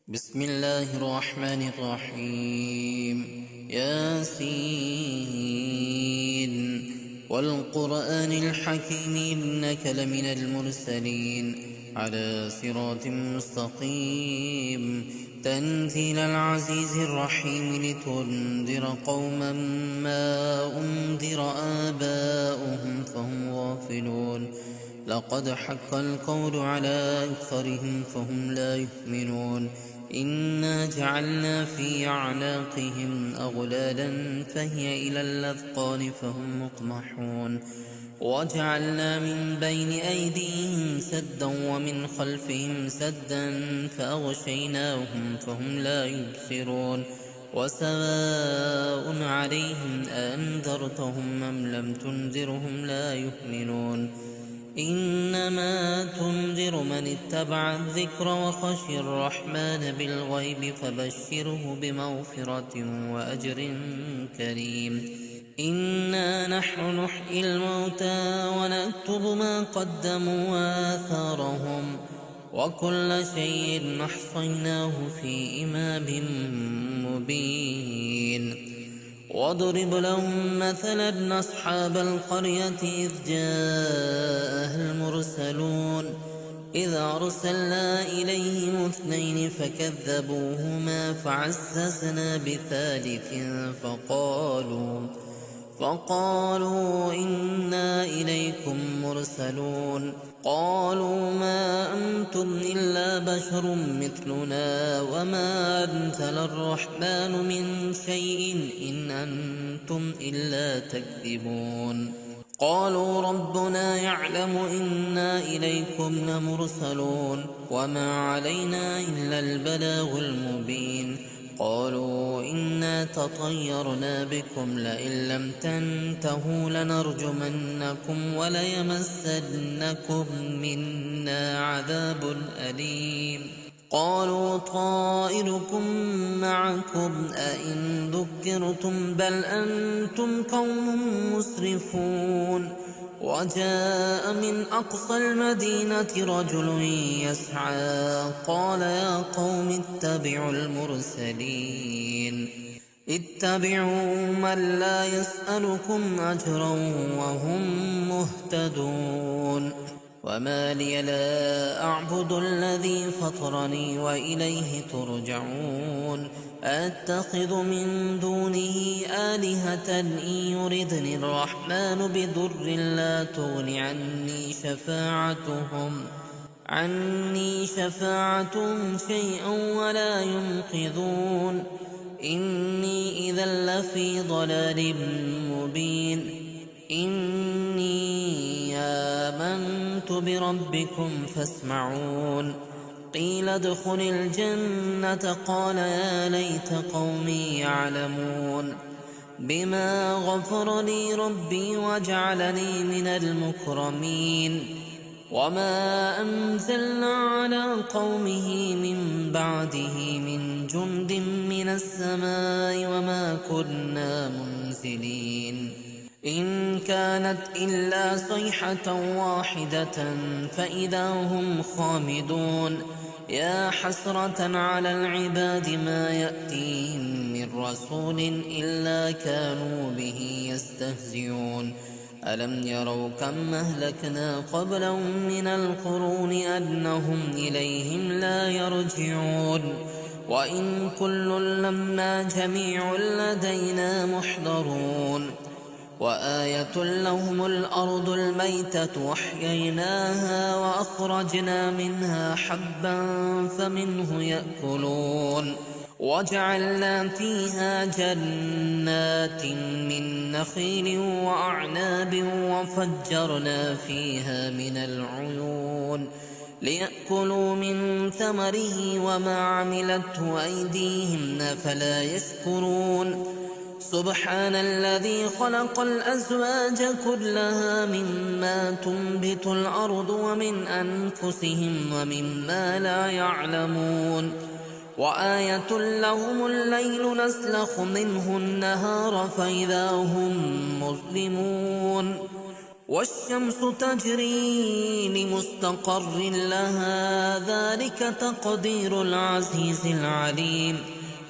بسم الله الرحمن الرحيم. ياسين والقرآن الحكيم إنك لمن المرسلين على صراط مستقيم تنزيل العزيز الرحيم لتنذر قوما ما أنذر آباؤهم فهم غافلون. لقد حق القول على أكثرهم فهم لا يؤمنون. إنا جعلنا في أعناقهم أغلالا فهي إلى الأذقان فهم مقمحون. وجعلنا من بين أيديهم سدا ومن خلفهم سدا فأغشيناهم فهم لا يبصرون. وسواء عليهم أأنذرتهم أم لم تنذرهم لا يؤمنون. إنما تنذر من اتبع الذكر وخشي الرحمن بالغيب فبشره بمغفرة وأجر كريم. إنا نحن نحيي الموتى ونكتب ما قدموا وآثارهم وكل شيء أحصيناه في إمام مبين. واضرب لهم مثلا أصحاب القرية إذ جاءها المرسلون إذ أرسلنا إليهم اثنين فكذبوهما فعززنا بثالث فقالوا إنا إليكم مرسلون. قالوا ما أنتم إلا بشر مثلنا وما أنزل الرحمن من شيء إن أنتم إلا تكذبون. قالوا ربنا يعلم إنا إليكم لمرسلون وما علينا إلا البلاغ المبين. قالوا إنا تطيرنا بكم لئن لم تنتهوا لنرجمنكم وليمسنكم منا عذاب أليم. قالوا طائركم معكم أئن ذكرتم بل أنتم قوم مسرفون. وجاء من أقصى المدينة رجل يسعى قال يا قوم اتبعوا المرسلين اتبعوا من لا يسألكم أجرا وهم مهتدون. وما لي لا أعبد الذي فطرني وإليه ترجعون. أتخذ من دونه آلهة إن يردني الرحمن بضر لا تغن عني شفاعتهم شيئا ولا ينقذون. إني إذا لفي ضلال مبين. إني آمنت بربكم فاسمعون. قيل ادخل الجنة قال يا ليت قومي يعلمون. بما غفر لي ربي وجعلني من المكرمين. وما أنزلنا على قومه من بعده من جند من السماء وما كنا منزلين. إن كانت إلا صيحة واحدة فإذا هم خامدون. يا حسرة على العباد ما يأتيهم من رسول إلا كانوا به يستهزئون. ألم يروا كم أهلكنا قبلهم من القرون أنهم إليهم لا يرجعون. وإن كل لما جميع لدينا محضرون. وآية لهم الأرض الميتة وأحييناها وأخرجنا منها حبا فمنه يأكلون. وجعلنا فيها جنات من نخيل وأعناب وفجرنا فيها من العيون ليأكلوا من ثمره وما عملته أيديهم أفلا يشكرون. سبحان الذي خلق الأزواج كلها مما تنبت الأرض ومن أنفسهم ومما لا يعلمون. وآية لهم الليل نسلخ منه النهار فإذا هم مظلمون. والشمس تجري لمستقر لها ذلك تقدير العزيز العليم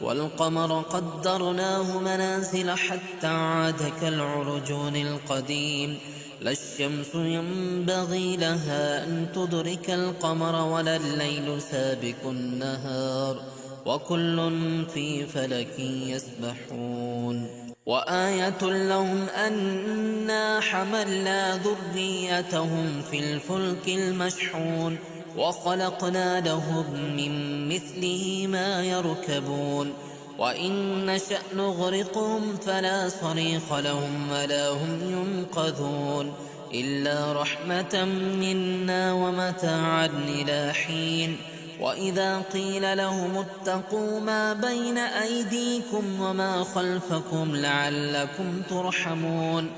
والقمر قدرناه منازل حتى عاد كالعرجون القديم لا الشمس ينبغي لها أن تدرك القمر ولا الليل سابق النهار وكل في فلك يسبحون وآية لهم أنا حملنا ذريتهم في الفلك المشحون وخلقنا لهم من مثله ما يركبون وإن نشأ نغرقهم فلا صريخ لهم ولا هم ينقذون إلا رحمة منا ومتاعا إلى حين وإذا قيل لهم اتقوا ما بين أيديكم وما خلفكم لعلكم ترحمون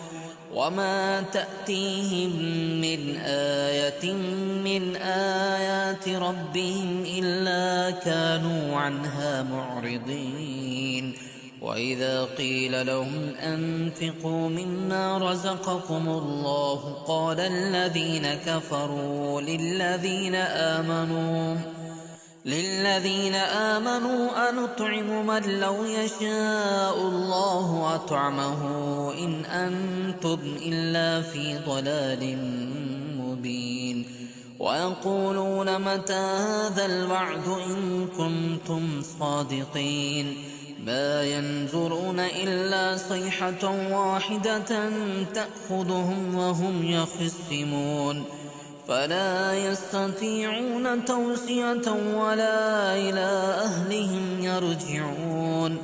وما تأتيهم من آية من آيات ربهم إلا كانوا عنها معرضين وإذا قيل لهم أنفقوا مما رزقكم الله قال الذين كفروا للذين آمنوا أنطعم من لو يشاء الله أطعمه إن أنتم إلا في ضلال مبين ويقولون متى هذا الوعد إن كنتم صادقين ما ينظرون إلا صيحة واحدة تأخذهم وهم يخصمون فلا يستطيعون توصية ولا إلى أهلهم يرجعون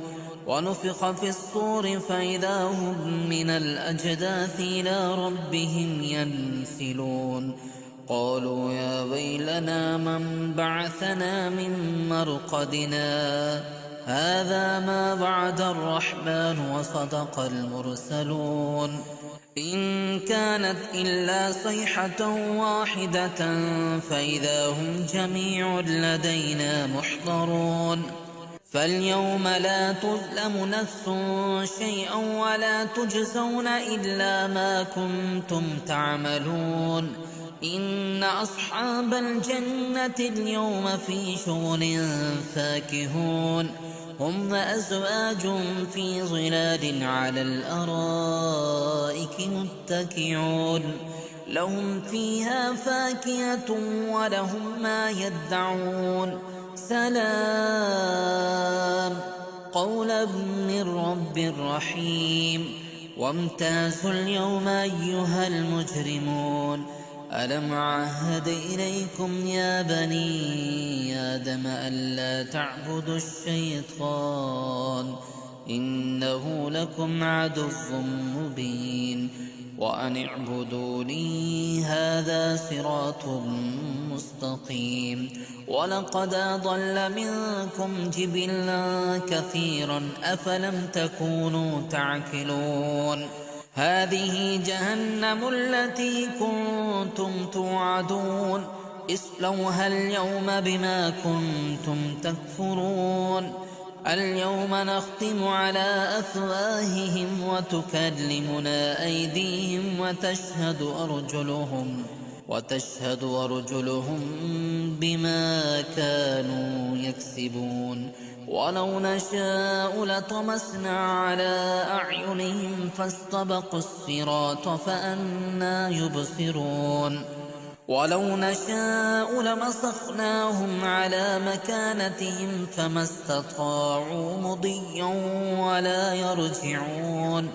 ونفخ في الصور فإذا هم من الأجداث إلى ربهم ينسلون قالوا يا ويلنا من بعثنا من مرقدنا هذا ما وعد الرحمن وصدق المرسلون إن كانت إلا صيحة واحدة فإذا هم جميع لدينا محضرون فاليوم لا تظلم نفس شيئا ولا تجزون إلا ما كنتم تعملون إن أصحاب الجنة اليوم في شغل فاكهون هم وأزواج في ظلال على الأرائك متكئون لهم فيها فاكهة ولهم ما يدعون سلام قولا من رب رحيم وامتازوا اليوم أيها المجرمون ألم عهد إليكم يا بني آدم ألا تعبدوا الشيطان إنه لكم عدو مبين وأن اعبدوني هذا صراط مستقيم ولقد أضل منكم جبلا كثيرا أفلم تكونوا تعقلون هذه جهنم التي كنتم توعدون اصلوها اليوم بما كنتم تكفرون اليوم نختم على أفواههم وتكلمنا أيديهم وتشهد أرجلهم بما كانوا يكسبون ولو نشاء لطمسنا على أعينهم فاستبقوا الصراط فأنى يبصرون ولو نشاء لمسخناهم على مكانتهم فما استطاعوا مضيا ولا يرجعون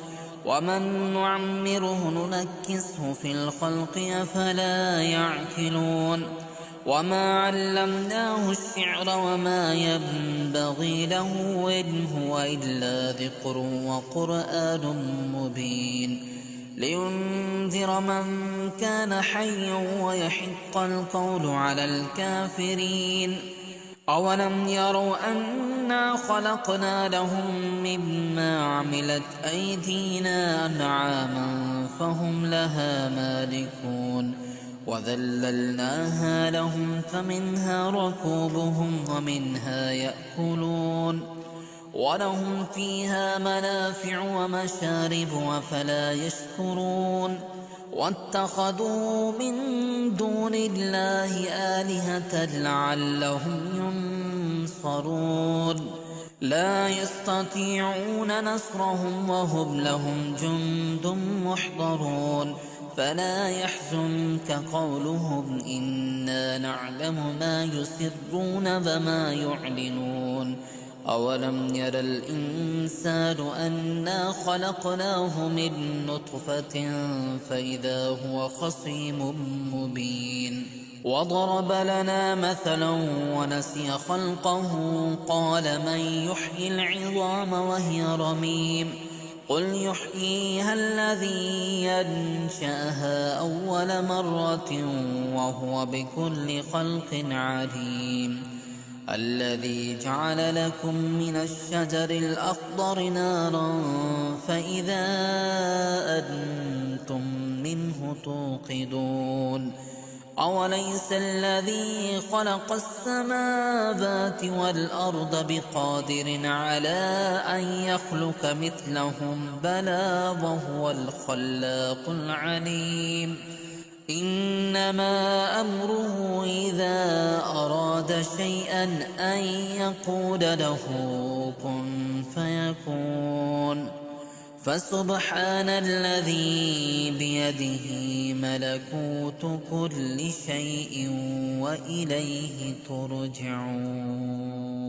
ومن نعمره ننكسه في الخلق أفلا يعقلون وما علمناه الشعر وما ينبغي له إن هو إلا ذكر وقرآن مبين لينذر من كان حيا ويحق القول على الكافرين أولم يروا أنا خلقنا لهم مما عملت أيدينا أنعاما فهم لها مالكون وذللناها لهم فمنها ركوبهم ومنها يأكلون ولهم فيها منافع ومشارب أفلا يشكرون واتخذوا من دون الله آلهة لعلهم ينصرون لا يستطيعون نصرهم وهم لهم جند محضرون فلا يحزنك قولهم إنا نعلم ما يسرون وما يعلنون أولم ير الإنسان أنا خلقناه من نطفة فإذا هو خصيم مبين وضرب لنا مثلا ونسي خلقه قال من يحيي العظام وهي رميم قل يحييها الذي ينشأها أول مرة وهو بكل خلق عليم الذي جعل لكم من الشجر الأخضر نارا فإذا أنتم منه توقدون أوليس الذي خلق السماوات والأرض بقادر على أن يخلق مثلهم بلى وهو الخلاق العليم إنما أمره إذا أراد شيئا أن يقول له كن فيكون فسبحان الذي بيده ملكوت كل شيء وإليه ترجعون